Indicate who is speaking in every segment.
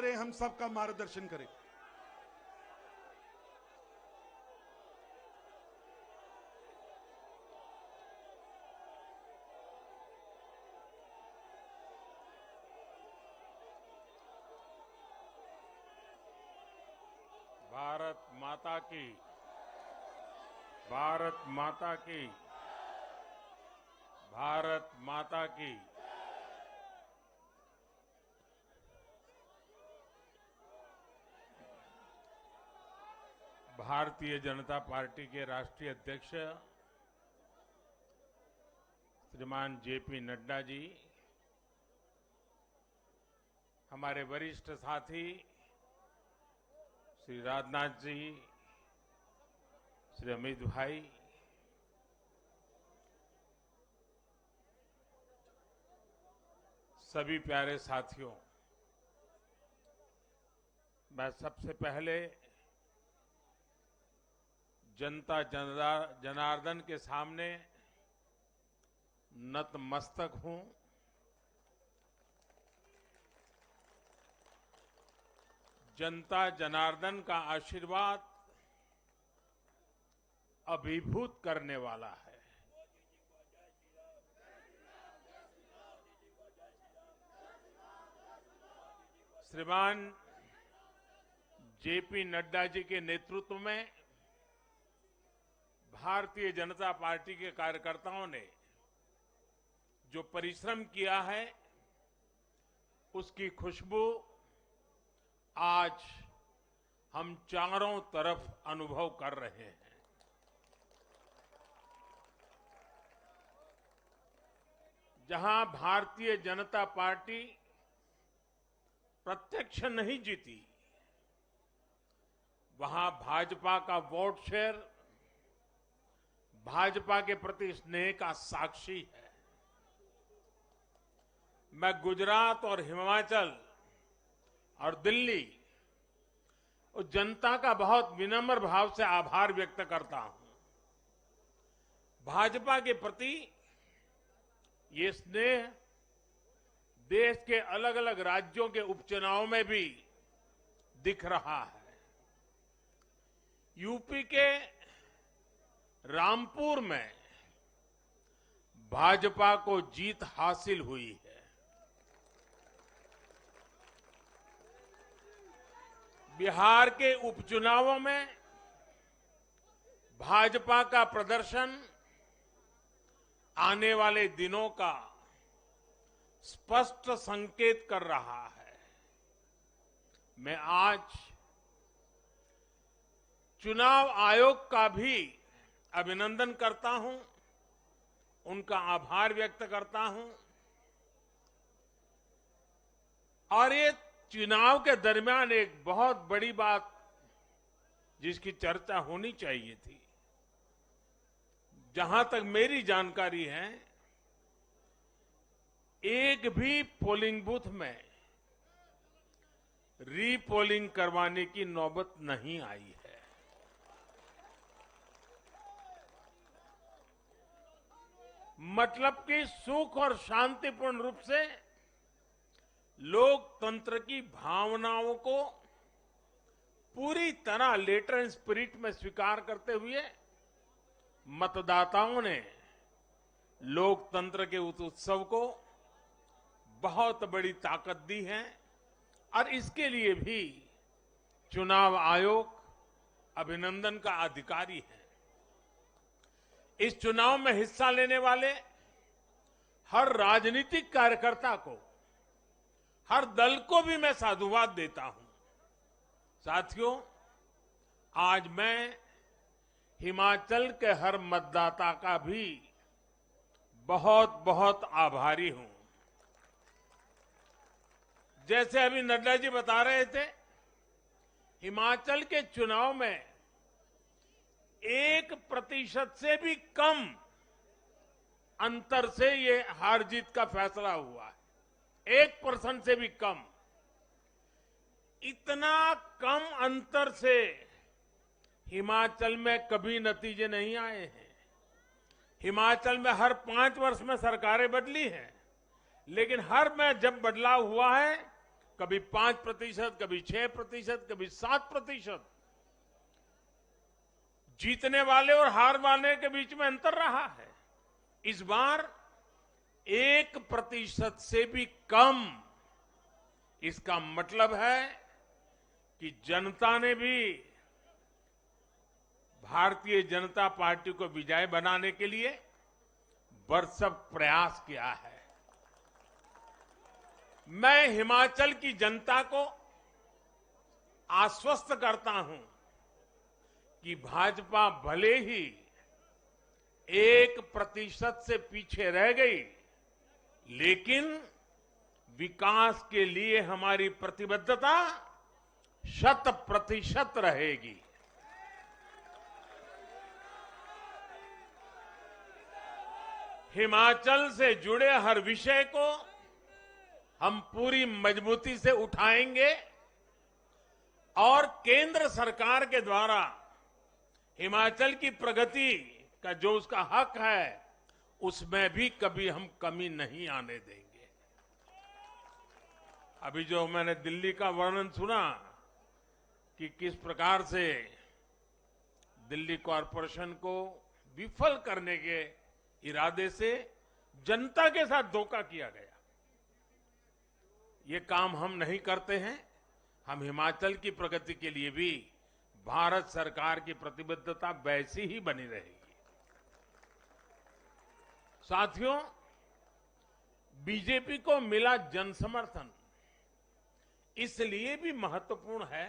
Speaker 1: करें, हम सबका मार्गदर्शन करें।
Speaker 2: भारत माता की, भारत माता की, भारत माता की। भारतीय जनता पार्टी के राष्ट्रीय अध्यक्ष श्रीमान जेपी नड्डा जी, हमारे वरिष्ठ साथी श्री राजनाथ जी, श्री अमित भाई, सभी प्यारे साथियों, मैं सबसे पहले जनता जनार्दन के सामने नतमस्तक हूं। जनता जनार्दन का आशीर्वाद अभिभूत करने वाला है। श्रीमान जेपी नड्डा जी के नेतृत्व में भारतीय जनता पार्टी के कार्यकर्ताओं ने जो परिश्रम किया है, उसकी खुशबू आज हम चारों तरफ अनुभव कर रहे हैं। जहां भारतीय जनता पार्टी प्रत्यक्ष नहीं जीती, वहां भाजपा का वोट शेयर भाजपा के प्रति स्नेह का साक्षी है। मैं गुजरात और हिमाचल और दिल्ली और जनता का बहुत विनम्र भाव से आभार व्यक्त करता हूं। भाजपा के प्रति ये स्नेह देश के अलग अलग राज्यों के उपचुनाव में भी दिख रहा है। यूपी के रामपुर में भाजपा को जीत हासिल हुई है। बिहार के उपचुनावों में भाजपा का प्रदर्शन आने वाले दिनों का स्पष्ट संकेत कर रहा है। मैं आज चुनाव आयोग का भी अभिनंदन करता हूं, उनका आभार व्यक्त करता हूं। और ये चुनाव के दरमियान एक बहुत बड़ी बात जिसकी चर्चा होनी चाहिए थी, जहां तक मेरी जानकारी है, एक भी पोलिंग बूथ में रीपोलिंग करवाने की नौबत नहीं आई है। मतलब कि सुख और शांतिपूर्ण रूप से लोकतंत्र की भावनाओं को पूरी तरह लेटर एंड स्पिरिट में स्वीकार करते हुए मतदाताओं ने लोकतंत्र के उस उत्सव को बहुत बड़ी ताकत दी है। और इसके लिए भी चुनाव आयोग अभिनंदन का अधिकारी है। इस चुनाव में हिस्सा लेने वाले हर राजनीतिक कार्यकर्ता को, हर दल को भी मैं साधुवाद देता हूं। साथियों, आज मैं हिमाचल के हर मतदाता का भी बहुत बहुत आभारी हूं। जैसे अभी नड्डा जी बता रहे थे, हिमाचल के चुनाव में 1% से भी कम अंतर से ये हार जीत का फैसला हुआ है। 1% से भी कम। इतना कम अंतर से हिमाचल में कभी नतीजे नहीं आए हैं। हिमाचल में हर 5 वर्ष में सरकारें बदली हैं, लेकिन हर में जब बदलाव हुआ है कभी 5%, कभी 6%, कभी 7%। जीतने वाले और हार वाले के बीच में अंतर रहा है। इस बार 1% से भी कम। इसका मतलब है कि जनता ने भी भारतीय जनता पार्टी को विजयी बनाने के लिए भरसक प्रयास किया है। मैं हिमाचल की जनता को आश्वस्त करता हूं कि भाजपा भले ही 1% से पीछे रह गई, लेकिन विकास के लिए हमारी प्रतिबद्धता 100% रहेगी। हिमाचल से जुड़े हर विषय को हम पूरी मजबूती से उठाएंगे और केंद्र सरकार के द्वारा हिमाचल की प्रगति का जो उसका हक है, उसमें भी कभी हम कमी नहीं आने देंगे। अभी जो मैंने दिल्ली का वर्णन सुना कि किस प्रकार से दिल्ली कॉरपोरेशन को विफल करने के इरादे से जनता के साथ धोखा किया गया, ये काम हम नहीं करते हैं। हम हिमाचल की प्रगति के लिए भी भारत सरकार की प्रतिबद्धता वैसी ही बनी रहेगी। साथियों, बीजेपी को मिला जन समर्थन इसलिए भी महत्वपूर्ण है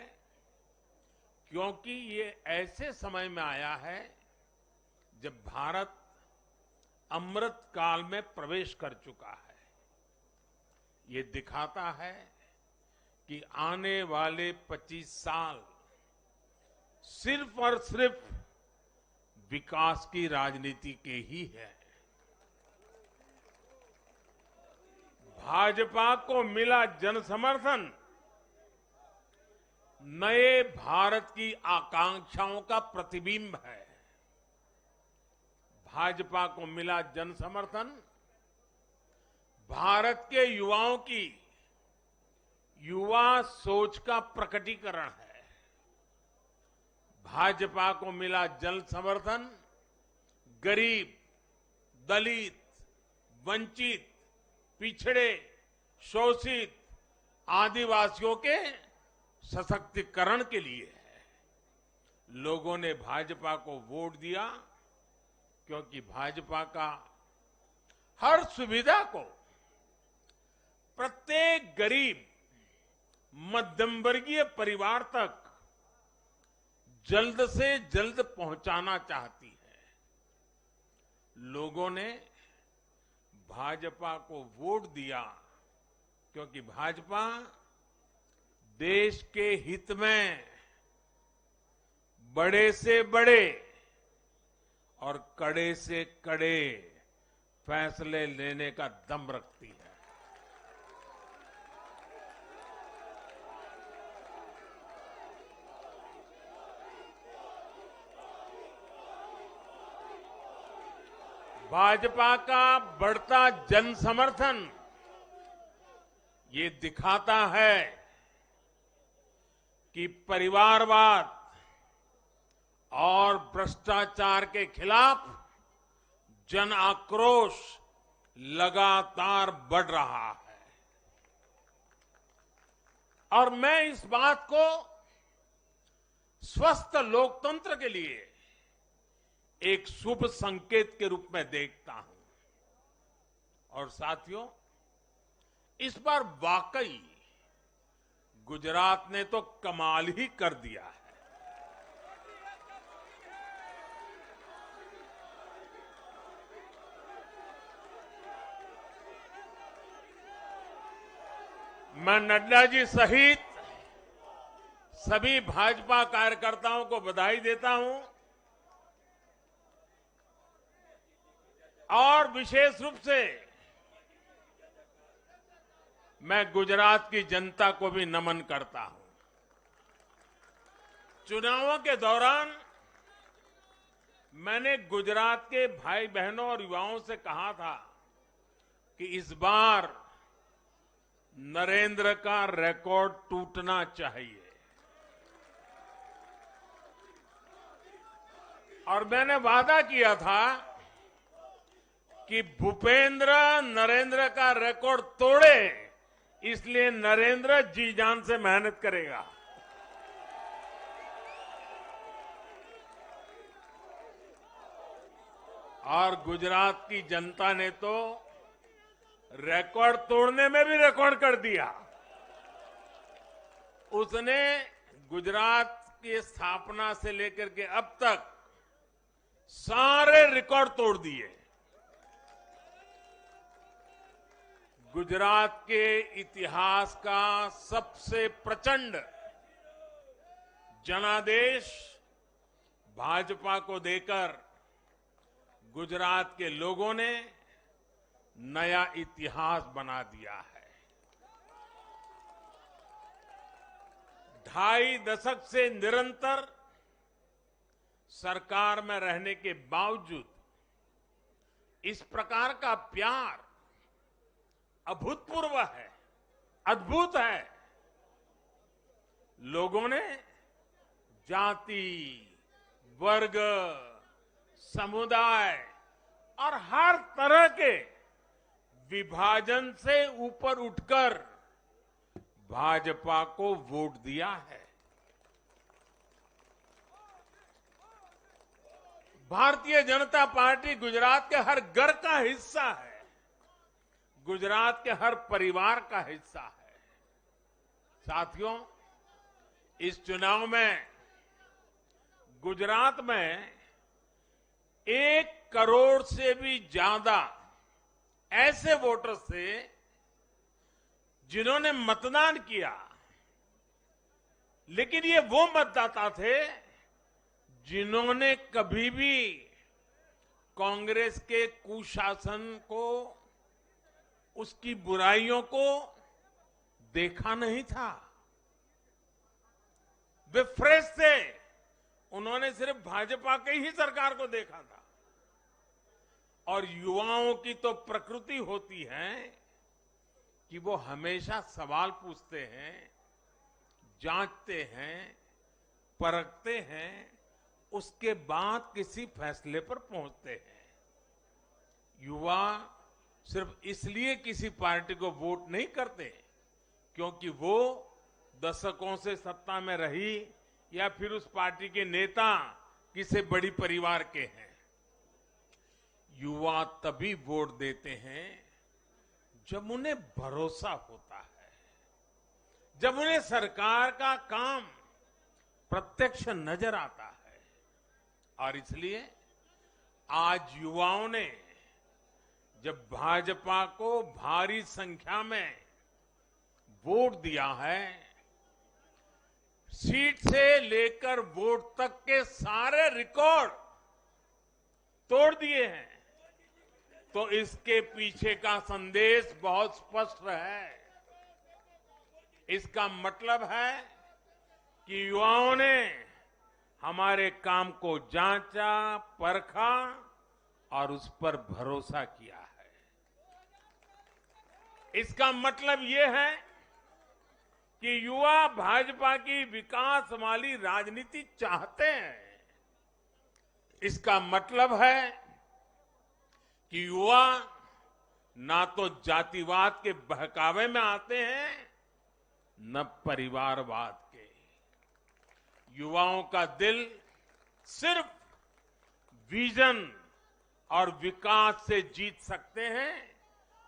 Speaker 2: क्योंकि ये ऐसे समय में आया है जब भारत अमृत काल में प्रवेश कर चुका है। ये दिखाता है कि आने वाले 25 साल सिर्फ और सिर्फ विकास की राजनीति के ही है। भाजपा को मिला जन समर्थन नए भारत की आकांक्षाओं का प्रतिबिंब है। भाजपा को मिला जन समर्थन भारत के युवाओं की युवा सोच का प्रकटीकरण है। भाजपा को मिला जन समर्थन गरीब, दलित, वंचित, पिछड़े, शोषित, आदिवासियों के सशक्तिकरण के लिए है। लोगों ने भाजपा को वोट दिया क्योंकि भाजपा का हर सुविधा को प्रत्येक गरीब, मध्यम वर्गीय परिवार तक जल्द से जल्द पहुंचाना चाहती है। लोगों ने भाजपा को वोट दिया क्योंकि भाजपा देश के हित में बड़े से बड़े और कड़े से कड़े फैसले लेने का दम रखती है। भाजपा का बढ़ता जन समर्थन ये दिखाता है कि परिवारवाद और भ्रष्टाचार के खिलाफ जन आक्रोश लगातार बढ़ रहा है। और मैं इस बात को स्वस्थ लोकतंत्र के लिए एक शुभ संकेत के रूप में देखता हूं। और साथियों, इस बार वाकई गुजरात ने तो कमाल ही कर दिया है। मैं नड्डा जी सहित सभी भाजपा कार्यकर्ताओं को बधाई देता हूं और विशेष रूप से मैं गुजरात की जनता को भी नमन करता हूं। चुनावों के दौरान मैंने गुजरात के भाई बहनों और युवाओं से कहा था कि इस बार नरेंद्र का रिकॉर्ड टूटना चाहिए। और मैंने वादा किया था कि भूपेंद्र नरेंद्र का रिकॉर्ड तोड़े, इसलिए नरेंद्र जी जान से मेहनत करेगा। और गुजरात की जनता ने तो रिकॉर्ड तोड़ने में भी रिकॉर्ड कर दिया। उसने गुजरात की स्थापना से लेकर के अब तक सारे रिकॉर्ड तोड़ दिए। गुजरात के इतिहास का सबसे प्रचंड जनादेश भाजपा को देकर गुजरात के लोगों ने नया इतिहास बना दिया है। 2.5 दशक से निरंतर सरकार में रहने के बावजूद इस प्रकार का प्यार अभूतपूर्व है, अद्भुत है। लोगों ने जाति, वर्ग, समुदाय और हर तरह के विभाजन से ऊपर उठकर भाजपा को वोट दिया है। भारतीय जनता पार्टी गुजरात के हर घर का हिस्सा है, गुजरात के हर परिवार का हिस्सा है। साथियों, इस चुनाव में गुजरात में 1 करोड़ से भी ज्यादा ऐसे वोटर्स थे जिन्होंने मतदान किया, लेकिन ये वो मतदाता थे जिन्होंने कभी भी कांग्रेस के कुशासन को, उसकी बुराइयों को देखा नहीं था। वे फ्रेश थे, उन्होंने सिर्फ भाजपा की ही सरकार को देखा था। और युवाओं की तो प्रकृति होती है कि वो हमेशा सवाल पूछते हैं, जांचते हैं, परखते हैं, उसके बाद किसी फैसले पर पहुंचते हैं। युवा सिर्फ इसलिए किसी पार्टी को वोट नहीं करते क्योंकि वो दशकों से सत्ता में रही या फिर उस पार्टी के नेता किसी बड़ी परिवार के हैं। युवा तभी वोट देते हैं जब उन्हें भरोसा होता है, जब उन्हें सरकार का काम प्रत्यक्ष नजर आता है। और इसलिए आज युवाओं ने जब भाजपा को भारी संख्या में वोट दिया है, सीट से लेकर वोट तक के सारे रिकॉर्ड तोड़ दिए हैं, तो इसके पीछे का संदेश बहुत स्पष्ट है। इसका मतलब है कि युवाओं ने हमारे काम को जांचा, परखा और उस पर भरोसा किया है। इसका मतलब ये है कि युवा भाजपा की विकास वाली राजनीति चाहते हैं। इसका मतलब है कि युवा ना तो जातिवाद के बहकावे में आते हैं, न परिवारवाद के। युवाओं का दिल सिर्फ विजन और विकास से जीत सकते हैं,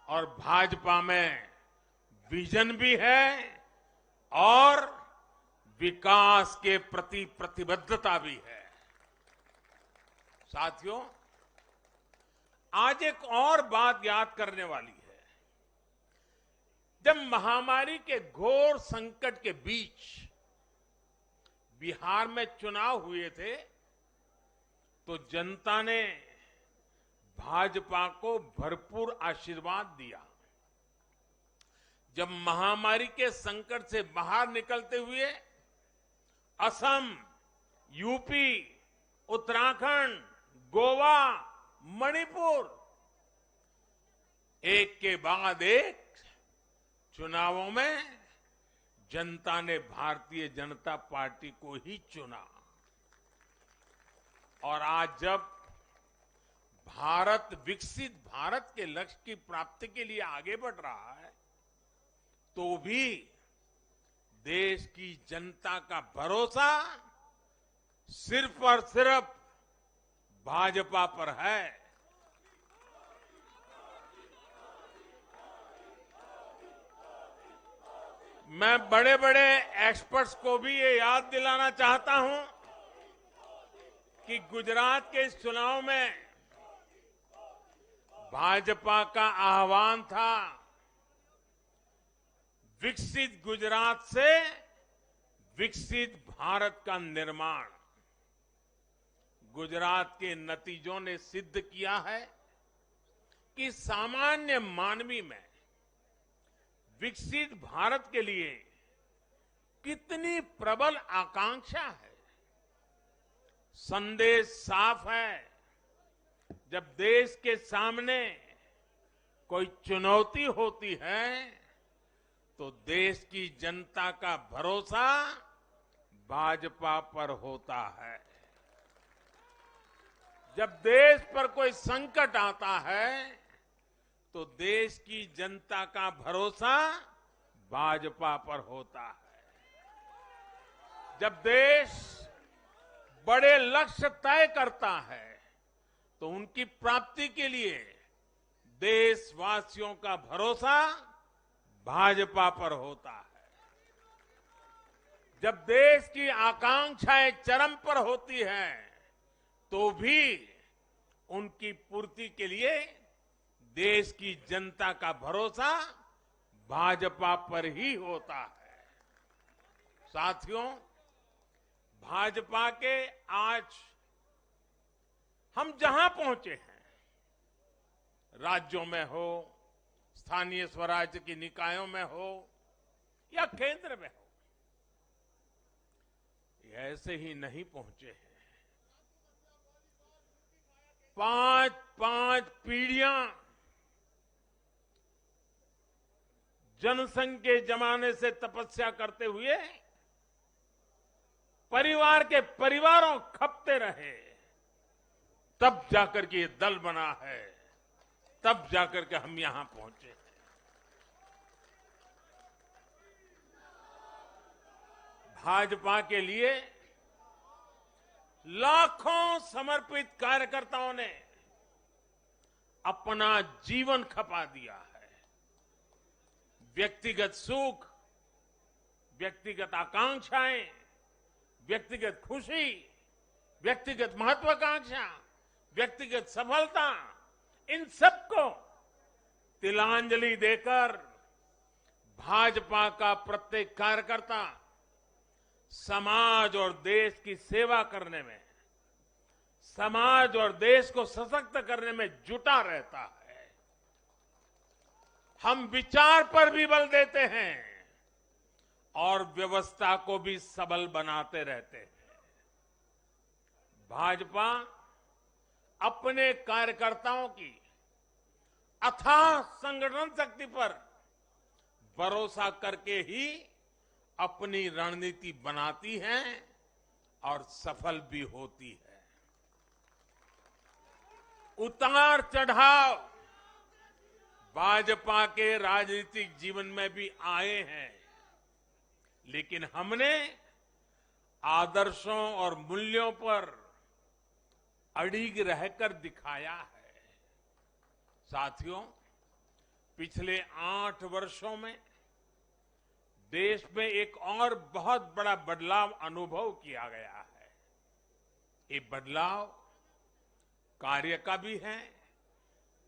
Speaker 2: और भाजपा में विजन भी है और विकास के प्रति प्रतिबद्धता भी है। साथियों, आज एक और बात याद करने वाली है। जब महामारी के घोर संकट के बीच बिहार में चुनाव हुए थे, तो जनता ने भाजपा को भरपूर आशीर्वाद दिया। जब महामारी के संकट से बाहर निकलते हुए असम, यूपी, उत्तराखंड, गोवा, मणिपुर एक के बाद एक चुनावों में जनता ने भारतीय जनता पार्टी को ही चुना और आज जब भारत विकसित भारत के लक्ष्य की प्राप्ति के लिए आगे बढ़ रहा है तो भी देश की जनता का भरोसा सिर्फ और सिर्फ भाजपा पर है। मैं बड़े बड़े एक्सपर्ट्स को भी ये याद दिलाना चाहता हूं कि गुजरात के इस चुनाव में भाजपा का आह्वान था विकसित गुजरात से विकसित भारत का निर्माण। गुजरात के नतीजों ने सिद्ध किया है कि सामान्य मानवी में विकसित भारत के लिए कितनी प्रबल आकांक्षा है। संदेश साफ है, जब देश के सामने कोई चुनौती होती है तो देश की जनता का भरोसा भाजपा पर होता है। जब देश पर कोई संकट आता है तो देश की जनता का भरोसा भाजपा पर होता है। जब देश बड़े लक्ष्य तय करता है तो उनकी प्राप्ति के लिए देशवासियों का भरोसा भाजपा पर होता है। जब देश की आकांक्षाएं चरम पर होती हैं तो भी उनकी पूर्ति के लिए देश की जनता का भरोसा भाजपा पर ही होता है। साथियों, भाजपा के आज हम जहां पहुंचे हैं, राज्यों में हो, स्थानीय स्वराज्य की निकायों में हो या केंद्र में हो, ये ऐसे ही नहीं पहुंचे हैं। 5 पीढ़ियां जनसंघ के जमाने से तपस्या करते हुए परिवार के परिवारों खपते रहे, तब जाकर के ये दल बना है, तब जाकर के हम यहां पहुंचे हैं। भाजपा के लिए लाखों समर्पित कार्यकर्ताओं ने अपना जीवन खपा दिया है। व्यक्तिगत सुख, व्यक्तिगत आकांक्षाएं, व्यक्तिगत खुशी, व्यक्तिगत महत्वाकांक्षा, व्यक्तिगत सफलता, इन सबको तिलांजलि देकर भाजपा का प्रत्येक कार्यकर्ता समाज और देश की सेवा करने में, समाज और देश को सशक्त करने में जुटा रहता है। हम विचार पर भी बल देते हैं और व्यवस्था को भी सबल बनाते रहते हैं। भाजपा अपने कार्यकर्ताओं की अथाह संगठन शक्ति पर भरोसा करके ही अपनी रणनीति बनाती है और सफल भी होती है। उतार चढ़ाव भाजपा के राजनीतिक जीवन में भी आए हैं, लेकिन हमने आदर्शों और मूल्यों पर अड़िग रहकर दिखाया है। साथियों, पिछले 8 वर्षों में देश में एक और बहुत बड़ा बदलाव अनुभव किया गया है। ये बदलाव कार्य का भी है,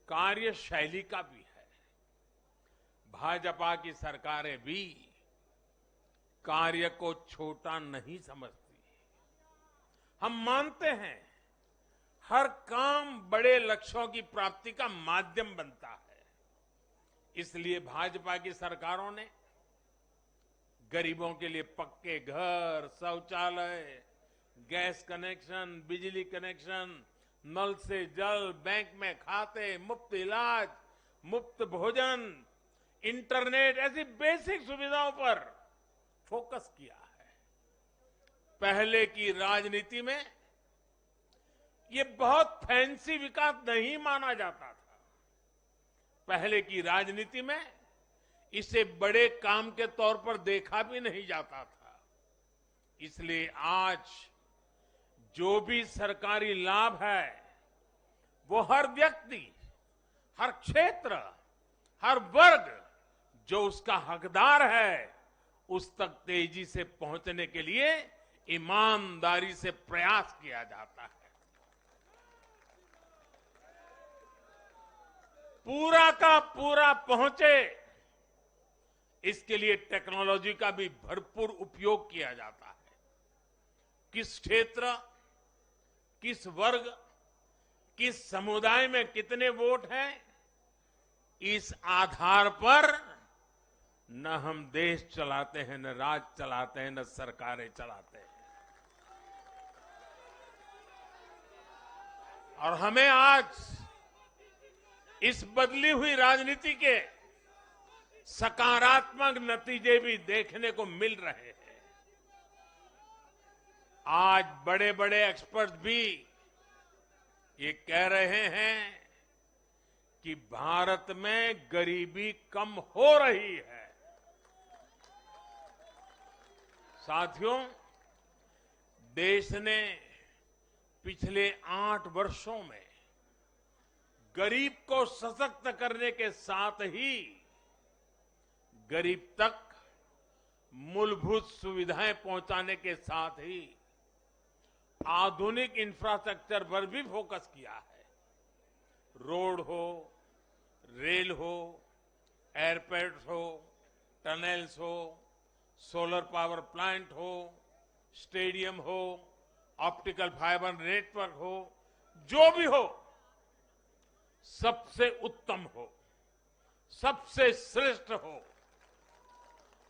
Speaker 2: कार्यशैली का भी है। भाजपा की सरकारें भी कार्य को छोटा नहीं समझती। हम मानते हैं हर काम बड़े लक्ष्यों की प्राप्ति का माध्यम बनता है। इसलिए भाजपा की सरकारों ने गरीबों के लिए पक्के घर, शौचालय, गैस कनेक्शन, बिजली कनेक्शन, नल से जल, बैंक में खाते, मुफ्त इलाज, मुफ्त भोजन, इंटरनेट ऐसी बेसिक सुविधाओं पर फोकस किया है। पहले की राजनीति में ये बहुत फैंसी विकास नहीं माना जाता था। पहले की राजनीति में इसे बड़े काम के तौर पर देखा भी नहीं जाता था। इसलिए आज जो भी सरकारी लाभ है वो हर व्यक्ति, हर क्षेत्र, हर वर्ग जो उसका हकदार है उस तक तेजी से पहुंचने के लिए ईमानदारी से प्रयास किया जाता है। पूरा का पूरा पहुंचे, इसके लिए टेक्नोलॉजी का भी भरपूर उपयोग किया जाता है। किस क्षेत्र, किस वर्ग, किस समुदाय में कितने वोट हैं, इस आधार पर न हम देश चलाते हैं, न राज्य चलाते हैं, न सरकारें चलाते हैं। और हमें आज इस बदली हुई राजनीति के सकारात्मक नतीजे भी देखने को मिल रहे हैं। आज बड़े बड़े एक्सपर्ट भी ये कह रहे हैं कि भारत में गरीबी कम हो रही है। साथियों, देश ने पिछले 8 वर्षों में गरीब को सशक्त करने के साथ ही गरीब तक मूलभूत सुविधाएं पहुंचाने के साथ ही आधुनिक इंफ्रास्ट्रक्चर पर भी फोकस किया है। रोड हो, रेल हो, एयरपोर्ट हो, टनल्स हो, सोलर पावर प्लांट हो, स्टेडियम हो, ऑप्टिकल फाइबर नेटवर्क हो, जो भी हो सबसे उत्तम हो, सबसे श्रेष्ठ हो,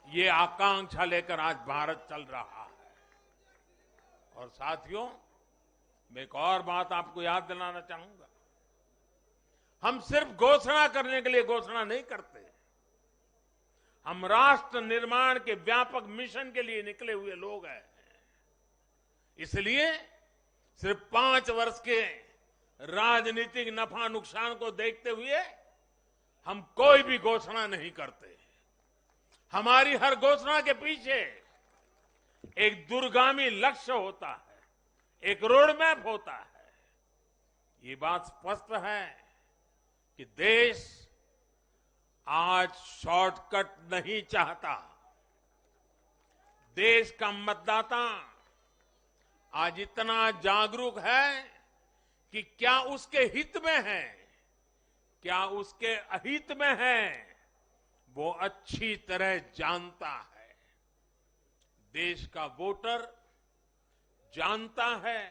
Speaker 2: ये आकांक्षा लेकर आज भारत चल रहा है। और साथियों, मैं एक और बात आपको याद दिलाना चाहूंगा। हम सिर्फ घोषणा करने के लिए घोषणा नहीं करते, हम राष्ट्र निर्माण के व्यापक मिशन के लिए निकले हुए लोग हैं। इसलिए सिर्फ 5 वर्ष के राजनीतिक नफा नुकसान को देखते हुए हम कोई भी घोषणा नहीं करते। हमारी हर घोषणा के पीछे एक दूरगामी लक्ष्य होता है, एक रोड मैप होता है। ये बात स्पष्ट है कि देश आज शॉर्टकट नहीं चाहता। देश का मतदाता आज इतना जागरूक है कि क्या उसके हित में है, क्या उसके अहित में है, वो अच्छी तरह जानता है। देश का वोटर जानता है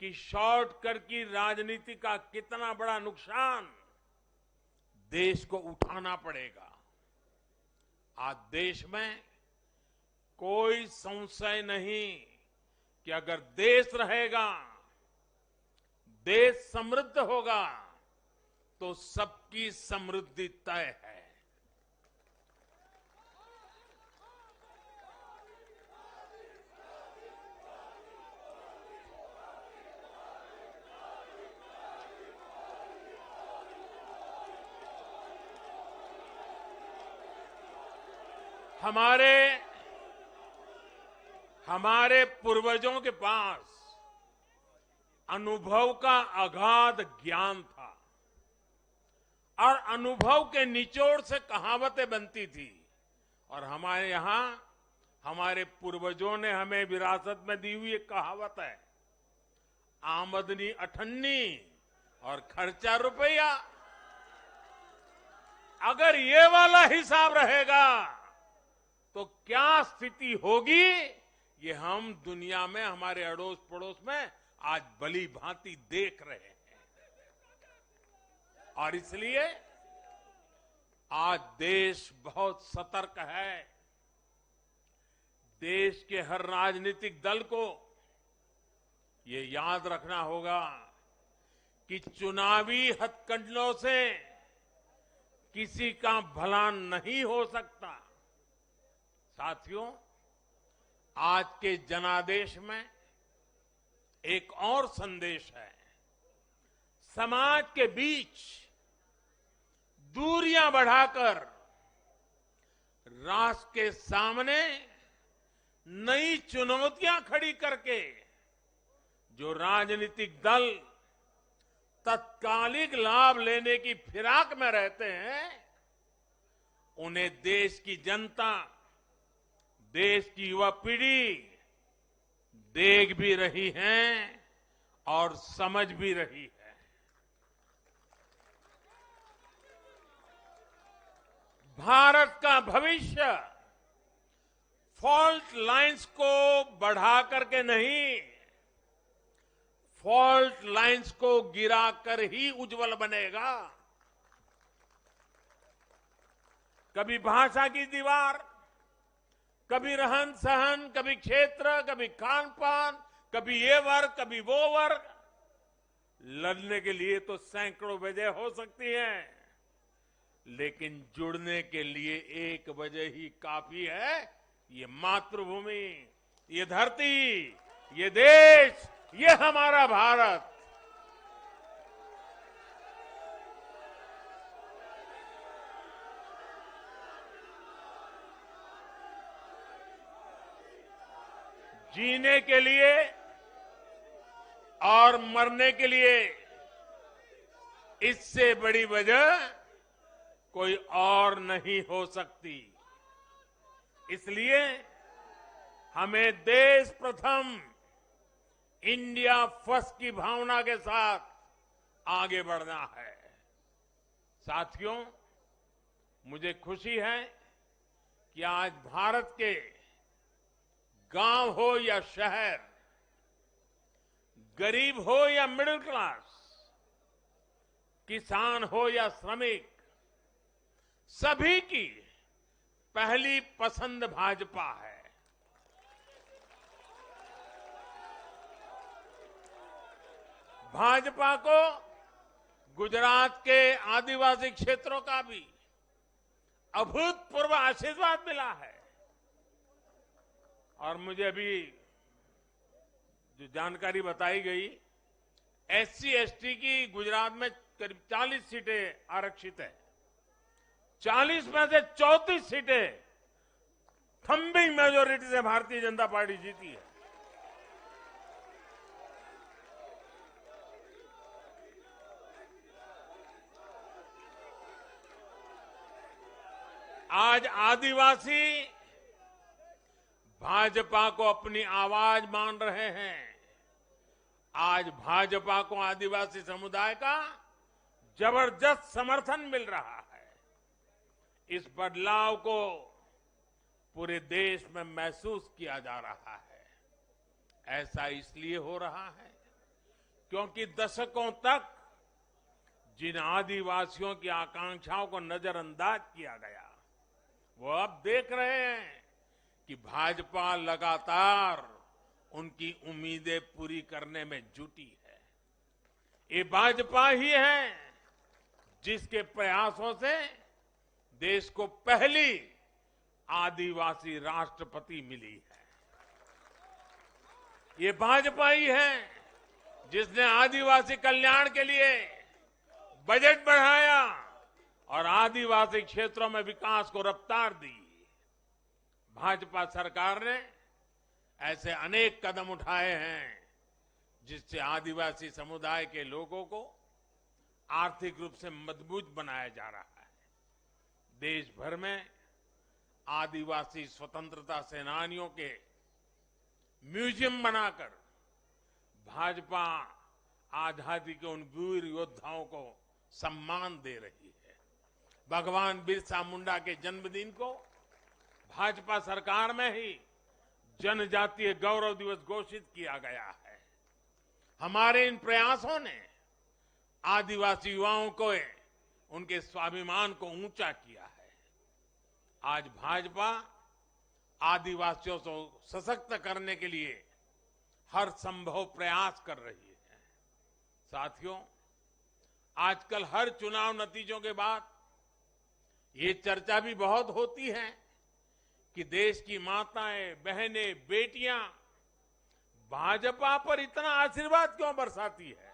Speaker 2: कि शॉर्टकट की राजनीति का कितना बड़ा नुकसान देश को उठाना पड़ेगा। आज देश में कोई संशय नहीं कि अगर देश रहेगा, देश समृद्ध होगा, तो सबकी समृद्धि तय है। हमारे पूर्वजों के पास अनुभव का अगाध ज्ञान था और अनुभव के निचोड़ से कहावतें बनती थी। और हमारे यहां हमारे पूर्वजों ने हमें विरासत में दी हुई एक कहावत है, आमदनी अठन्नी और खर्चा रुपया। अगर ये वाला हिसाब रहेगा तो क्या स्थिति होगी, ये हम दुनिया में हमारे अड़ोस पड़ोस में आज भली भांति देख रहे हैं। और इसलिए आज देश बहुत सतर्क है। देश के हर राजनीतिक दल को ये याद रखना होगा कि चुनावी हथकंडों से किसी का भला नहीं हो सकता। साथियों, आज के जनादेश में एक और संदेश है। समाज के बीच दूरियां बढ़ाकर राष्ट्र के सामने नई चुनौतियां खड़ी करके जो राजनीतिक दल तत्कालिक लाभ लेने की फिराक में रहते हैं, उन्हें देश की जनता, देश की युवा पीढ़ी देख भी रही है और समझ भी रही है। भारत का भविष्य फॉल्ट लाइंस को बढ़ा करके नहीं, फॉल्ट लाइंस को गिराकर ही उज्जवल बनेगा। कभी भाषा की दीवार, कभी रहन सहन, कभी क्षेत्र, कभी खान पान, कभी ये वर्ग, कभी वो वर्ग। लड़ने के लिए तो सैकड़ों वजह हो सकती हैं, लेकिन जुड़ने के लिए एक वजह ही काफी है। ये मातृभूमि, ये धरती, ये देश, ये हमारा भारत। जीने के लिए और मरने के लिए इससे बड़ी वजह कोई और नहीं हो सकती। इसलिए हमें देश प्रथम, इंडिया फर्स्ट की भावना के साथ आगे बढ़ना है। साथियों, मुझे खुशी है कि आज भारत के गांव हो या शहर, गरीब हो या मिडिल क्लास, किसान हो या श्रमिक, सभी की पहली पसंद भाजपा है। भाजपा को गुजरात के आदिवासी क्षेत्रों का भी अभूतपूर्व आशीर्वाद मिला है। और मुझे अभी जो जानकारी बताई गई, एससी एसटी की गुजरात में करीब 40 सीटें आरक्षित है। 40 में से 34 सीटें थंबिंग मेजोरिटी से भारतीय जनता पार्टी जीती है। आज आदिवासी भाजपा को अपनी आवाज मान रहे हैं। आज भाजपा को आदिवासी समुदाय का जबरदस्त समर्थन मिल रहा है। इस बदलाव को पूरे देश में महसूस किया जा रहा है। ऐसा इसलिए हो रहा है क्योंकि दशकों तक जिन आदिवासियों की आकांक्षाओं को नजरअंदाज किया गया, वो अब देख रहे हैं कि भाजपा लगातार उनकी उम्मीदें पूरी करने में जुटी है। ये भाजपा ही है जिसके प्रयासों से देश को पहली आदिवासी राष्ट्रपति मिली है। ये भाजपा ही है जिसने आदिवासी कल्याण के लिए बजट बढ़ाया और आदिवासी क्षेत्रों में विकास को रफ्तार दी। भाजपा सरकार ने ऐसे अनेक कदम उठाए हैं जिससे आदिवासी समुदाय के लोगों को आर्थिक रूप से मजबूत बनाया जा रहा है। देश भर में आदिवासी स्वतंत्रता सेनानियों के म्यूजियम बनाकर भाजपा आजादी के उन वीर योद्धाओं को सम्मान दे रही है। भगवान बिरसा मुंडा के जन्मदिन को भाजपा सरकार में ही जनजातीय गौरव दिवस घोषित किया गया है। हमारे इन प्रयासों ने आदिवासी युवाओं को उनके स्वाभिमान को ऊंचा किया है। आज भाजपा आदिवासियों को सशक्त करने के लिए हर संभव प्रयास कर रही है। साथियों, आजकल हर चुनाव नतीजों के बाद ये चर्चा भी बहुत होती है कि देश की माताएं, बहनें, बेटियां भाजपा पर इतना आशीर्वाद क्यों बरसाती है।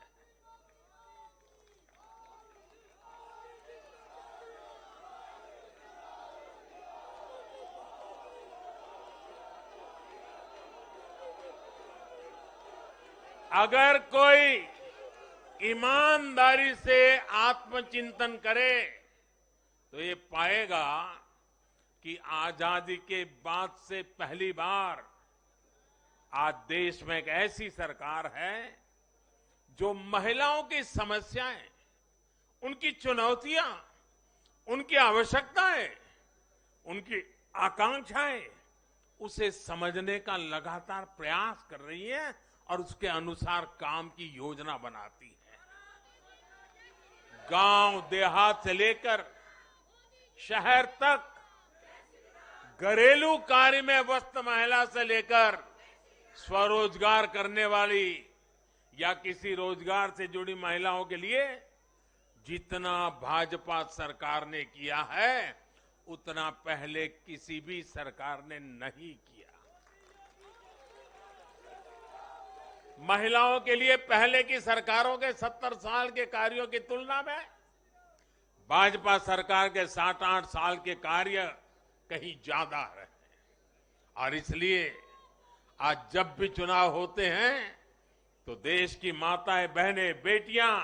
Speaker 2: अगर कोई ईमानदारी से आत्मचिंतन करे तो ये पाएगा कि आजादी के बाद से पहली बार आज देश में एक ऐसी सरकार है जो महिलाओं की समस्याएं, उनकी चुनौतियां, उनकी आवश्यकताएं, उनकी आकांक्षाएं, उसे समझने का लगातार प्रयास कर रही है और उसके अनुसार काम की योजना बनाती है। गांव देहात से लेकर शहर तक, घरेलू कार्य में व्यस्त महिला से लेकर स्वरोजगार करने वाली या किसी रोजगार से जुड़ी महिलाओं के लिए जितना भाजपा सरकार ने किया है उतना पहले किसी भी सरकार ने नहीं किया। महिलाओं के लिए पहले की सरकारों के 70 साल के कार्यों की तुलना में भाजपा सरकार के 7-8 साल के कार्य कहीं ज्यादा है और इसलिए आज जब भी चुनाव होते हैं तो देश की माताएं, बहनें, बेटियां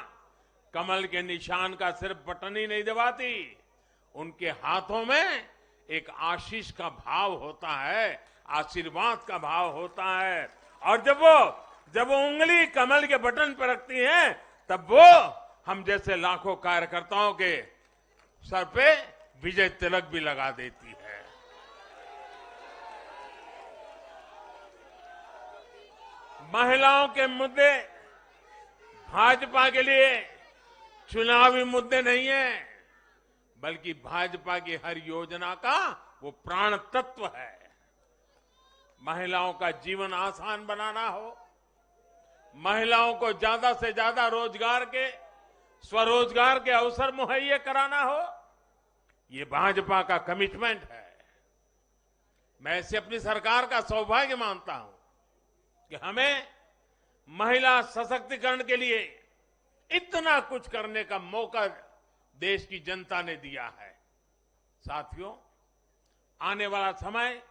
Speaker 2: कमल के निशान का सिर्फ बटन ही नहीं दबाती, उनके हाथों में एक आशीष का भाव होता है, आशीर्वाद का भाव होता है और जब वो उंगली कमल के बटन पर रखती हैं तब वो हम जैसे लाखों कार्यकर्ताओं के सर पे विजय तिलक भी लगा देती है। महिलाओं के मुद्दे भाजपा के लिए चुनावी मुद्दे नहीं है, बल्कि भाजपा की हर योजना का वो प्राण तत्व है। महिलाओं का जीवन आसान बनाना हो, महिलाओं को ज्यादा से ज्यादा रोजगार के, स्वरोजगार के अवसर मुहैया कराना हो, ये भाजपा का कमिटमेंट है। मैं इसे अपनी सरकार का सौभाग्य मानता हूं कि हमें महिला सशक्तिकरण के लिए इतना कुछ करने का मौका देश की जनता ने दिया है। साथियों, आने वाला समय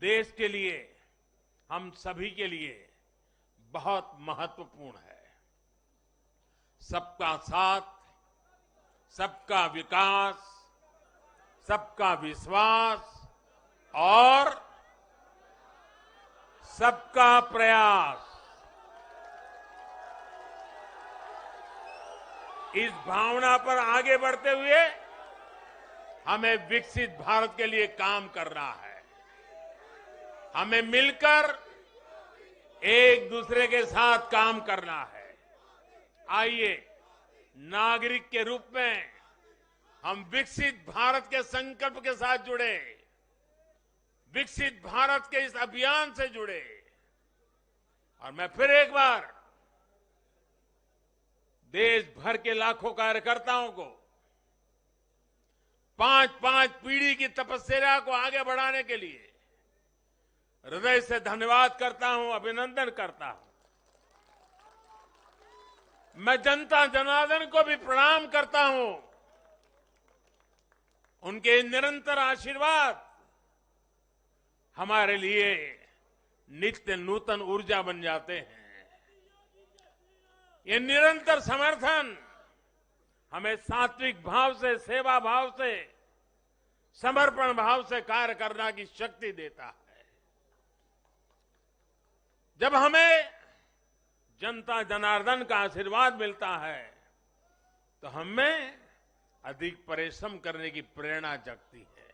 Speaker 2: देश के लिए, हम सभी के लिए बहुत महत्वपूर्ण है। सबका साथ, सबका विकास, सबका विश्वास और सबका प्रयास, इस भावना पर आगे बढ़ते हुए हमें विकसित भारत के लिए काम करना है। हमें मिलकर एक दूसरे के साथ काम करना है। आइए, नागरिक के रूप में हम विकसित भारत के संकल्प के साथ जुड़े, विकसित भारत के इस अभियान से जुड़े और मैं फिर एक बार देश भर के लाखों कार्यकर्ताओं को 5-5 पीढ़ी की तपस्या को आगे बढ़ाने के लिए हृदय से धन्यवाद करता हूं, अभिनंदन करता हूं। मैं जनता जनार्दन को भी प्रणाम करता हूं। उनके निरंतर आशीर्वाद हमारे लिए नित्य नूतन ऊर्जा बन जाते हैं। ये निरंतर समर्थन हमें सात्विक भाव से, सेवा भाव से, समर्पण भाव से कार्य करने की शक्ति देता है। जब हमें जनता जनार्दन का आशीर्वाद मिलता है तो हमें अधिक परिश्रम करने की प्रेरणा जगती है,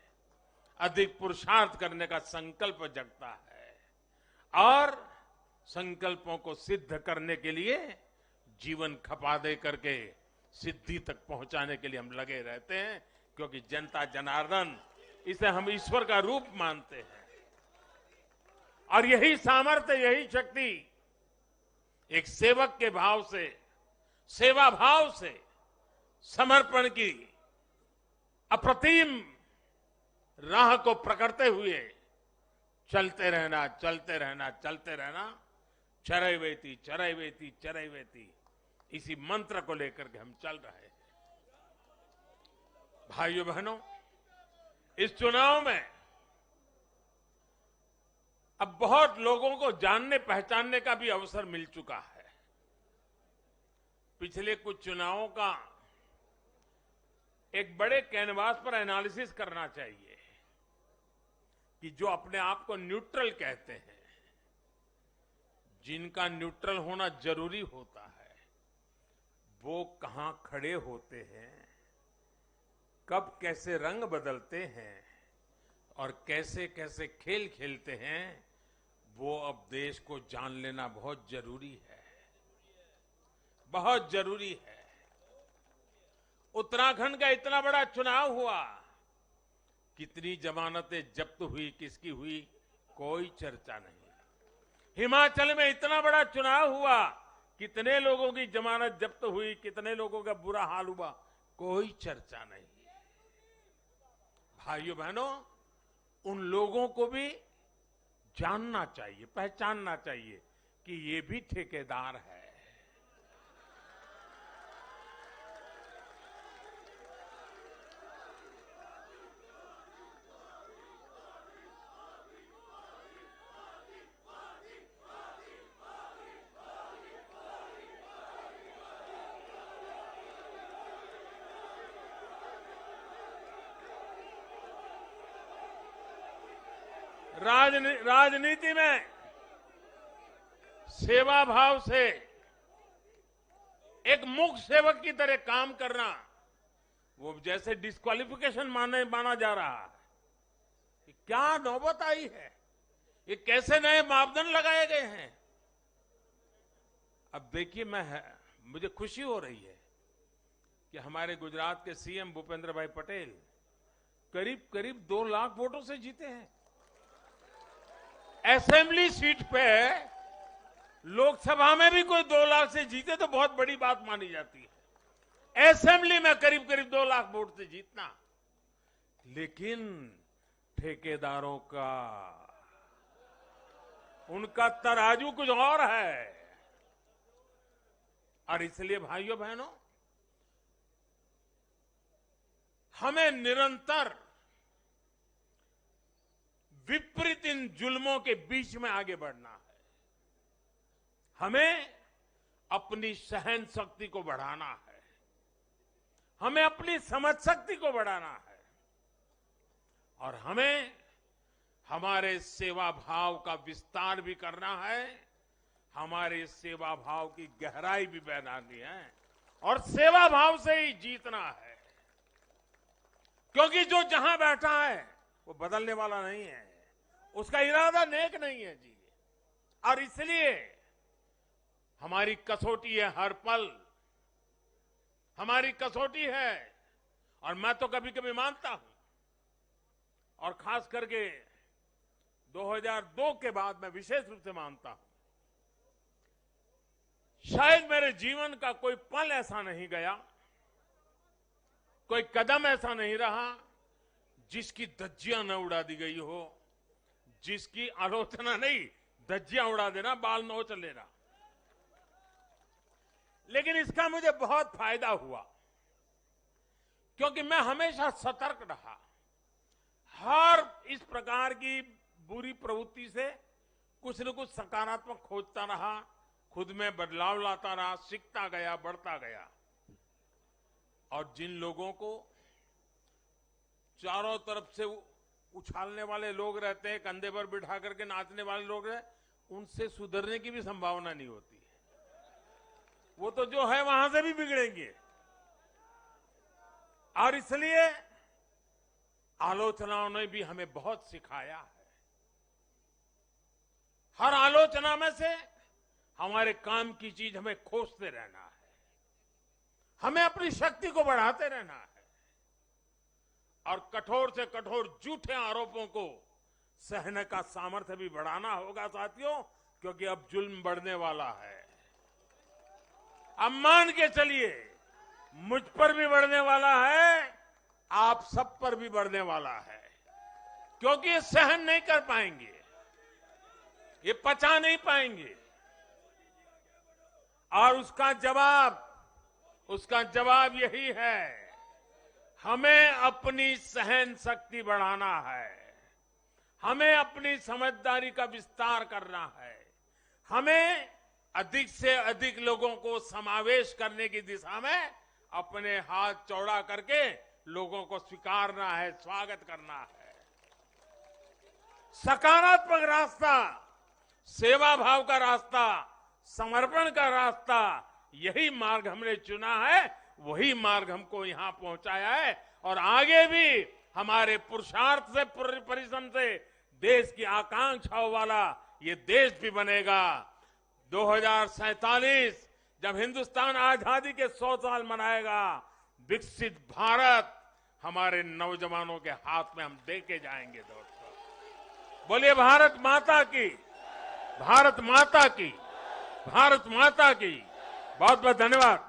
Speaker 2: अधिक पुरुषार्थ करने का संकल्प जगता है और संकल्पों को सिद्ध करने के लिए जीवन खपा दे करके सिद्धि तक पहुंचाने के लिए हम लगे रहते हैं, क्योंकि जनता जनार्दन, इसे हम ईश्वर का रूप मानते हैं और यही सामर्थ्य, यही शक्ति एक सेवक के भाव से, सेवा भाव से, समर्पण की अप्रतिम राह को प्रकटते हुए चलते रहना, चलते रहना, चलते रहना, चरैवेति चरैवेति चरैवेति, इसी मंत्र को लेकर के हम चल रहे हैं। भाइयों बहनों, इस चुनाव में अब बहुत लोगों को जानने पहचानने का भी अवसर मिल चुका है। पिछले कुछ चुनावों का एक बड़े कैनवास पर एनालिसिस करना चाहिए कि जो अपने आप को न्यूट्रल कहते हैं, जिनका न्यूट्रल होना जरूरी होता है, वो कहां खड़े होते हैं, कब कैसे रंग बदलते हैं और कैसे कैसे खेल खेलते हैं, वो अब देश को जान लेना बहुत जरूरी है, बहुत जरूरी है। उत्तराखंड का इतना बड़ा चुनाव हुआ, कितनी जमानतें जब्त हुई, किसकी हुई, कोई चर्चा नहीं। हिमाचल में इतना बड़ा चुनाव हुआ, कितने लोगों की जमानत जब्त हुई, कितने लोगों का बुरा हाल हुआ, कोई चर्चा नहीं। भाइयों बहनों, उन लोगों को भी जानना चाहिए, पहचानना चाहिए कि ये भी ठेकेदार है। राजनीति में सेवा भाव से एक मूक सेवक की तरह काम करना, वो जैसे डिस्क्वालिफिकेशन माना जा रहा है। क्या नौबत आई है, ये कैसे नए मापदंड लगाए गए हैं। अब देखिए, मुझे खुशी हो रही है कि हमारे गुजरात के सीएम भूपेंद्र भाई पटेल करीब करीब 2 लाख वोटों से जीते हैं। असेंबली सीट पे लोकसभा में भी कोई 2 लाख से जीते तो बहुत बड़ी बात मानी जाती है। असेंबली में करीब करीब 2 लाख वोट से जीतना, लेकिन ठेकेदारों का, उनका तराजू कुछ और है। और इसलिए भाइयों बहनों, हमें निरंतर विपरीत इन जुल्मों के बीच में आगे बढ़ना है। हमें अपनी सहन शक्ति को बढ़ाना है, हमें अपनी समझ शक्ति को बढ़ाना है, और हमें हमारे सेवा भाव का विस्तार भी करना है, हमारे सेवा भाव की गहराई भी बढ़ानी है, और सेवा भाव से ही जीतना है। क्योंकि जो जहां बैठा है वो बदलने वाला नहीं है, उसका इरादा नेक नहीं है जी। और इसलिए हमारी कसौटी है, हर पल हमारी कसौटी है। और मैं तो कभी कभी मानता हूं, और खास करके 2002 के बाद मैं विशेष रूप से मानता हूं, शायद मेरे जीवन का कोई पल ऐसा नहीं गया, कोई कदम ऐसा नहीं रहा जिसकी धज्जियां न उड़ा दी गई हो, जिसकी आलोचना नहीं, धज्जियां उड़ा देना, बाल नोच लेना। लेकिन इसका मुझे बहुत फायदा हुआ, क्योंकि मैं हमेशा सतर्क रहा। हर इस प्रकार की बुरी प्रवृत्ति से कुछ न कुछ सकारात्मक खोजता रहा, खुद में बदलाव लाता रहा, सीखता गया, बढ़ता गया। और जिन लोगों को चारों तरफ से उछालने वाले लोग रहते हैं, कंधे पर बिठा करके नाचने वाले लोग रहते, उनसे सुधरने की भी संभावना नहीं होती है। वो तो जो है वहां से भी बिगड़ेंगे। और इसलिए आलोचनाओं ने भी हमें बहुत सिखाया है। हर आलोचना में से हमारे काम की चीज हमें खोजते रहना है, हमें अपनी शक्ति को बढ़ाते रहना है, और कठोर से कठोर झूठे आरोपों को सहने का सामर्थ्य भी बढ़ाना होगा साथियों, क्योंकि अब जुल्म बढ़ने वाला है। अब मान के चलिए, मुझ पर भी बढ़ने वाला है, आप सब पर भी बढ़ने वाला है, क्योंकि ये सहन नहीं कर पाएंगे, ये पचा नहीं पाएंगे। और उसका जवाब यही है, हमें अपनी सहन शक्ति बढ़ाना है, हमें अपनी समझदारी का विस्तार करना है, हमें अधिक से अधिक लोगों को समावेश करने की दिशा में अपने हाथ चौड़ा करके लोगों को स्वीकारना है, स्वागत करना है। सकारात्मक रास्ता, सेवा भाव का रास्ता, समर्पण का रास्ता, यही मार्ग हमने चुना है, वही मार्ग हमको यहां पहुंचाया है। और आगे भी हमारे पुरुषार्थ से, परिश्रम से देश की आकांक्षाओं वाला ये देश भी बनेगा। 2047 जब हिंदुस्तान आजादी के 100 साल मनाएगा, विकसित भारत हमारे नौजवानों के हाथ में हम देके जाएंगे। दोस्तों बोलिए भारत माता की, भारत माता की, भारत माता की। बहुत बहुत धन्यवाद।